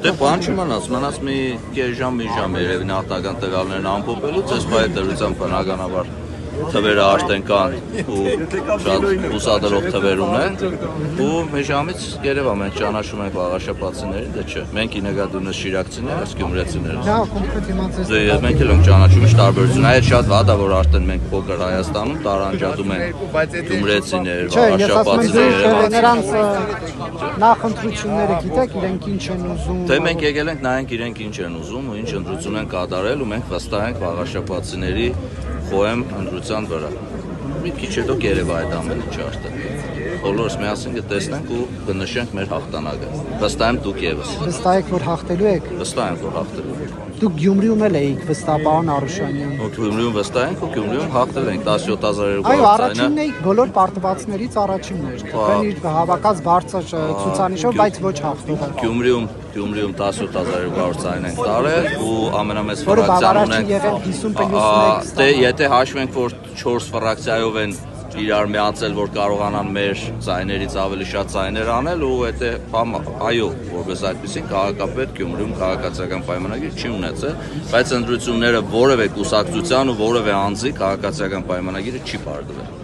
Դե բան չմնաց մի կես ժամ, մի ժամ երևի նախնական տվյալներն ամփոփելուց, այս բայ դրությամբ բնականաբար թվերը աշտեն կան ու շատ ուսադրող թվեր ունեն ու մի ժամից երևա մենք ճանաչում ենք վաղաշապացիներին, դե չէ, մենք ինեգադունես շիրակցիներ, այս գյումրեցիները։ Դա կոնկրետ իմացես։ Դե մենք էլ ենք ճանաչում, ինչ տարբերություն, այդ շատ վատ է, որ արդեն մենք փոքր Հայաստանում տարանջատում ենք գյումրեցիներ, վաղաշապացիներ։ Նրանց նախընտրությունները գիտեք, իրենք ինչ են ուզում։ Դե մենք եկել ենք նայենք իրենք ինչ են ուզում ու ինչ ընտրություն են կատարել ու մենք վստահ ենք վաղաշապացիների խոհեմ ընտրության վրա։ Մի քիչ հետո կերևա այդ ամեն ինչը արդեն։ Բոլորս միասին կտեսնենք ու կնշենք մեր հաղթանակը։ Վստահ եմ դուք եւս։ Վստահ եք, որ հաղթելու եք։ Վստահ եմ, որ հաղթելու ենք։ Դուք Գյումրիում էլ էիք վստահ, պարոն Արուշանյան։ Ու Գյումրիում վստահ ենք ու Գյումրիում հաղթել ենք 17200 Այո, առաջինն էիք բոլոր պարտվածներից առաջինն էր։ Თქვენ իր հավաքած բարձր ցուցանիշով, բայց ոչ հաղթողը։ Գյումրիում 17200 ձայն ենք տարել ու ամենամեծ ֆրակցիան ունենք։ Դե եթե հաշվենք, որ 4 ֆրակցիայով են իրար միացել, որ կարողանան մեր ձայներից ավելի շատ ձայներ անել ու եթե այո, որպես այդպեսին քաղաքապետ Գյումրիում քաղաքացիական պայմանագիր չի ունեցել, բայց ընտրությունները որևէ կուսակցության ու որևէ անձի քաղաքացիական պայմանագիրը չի պարտվել։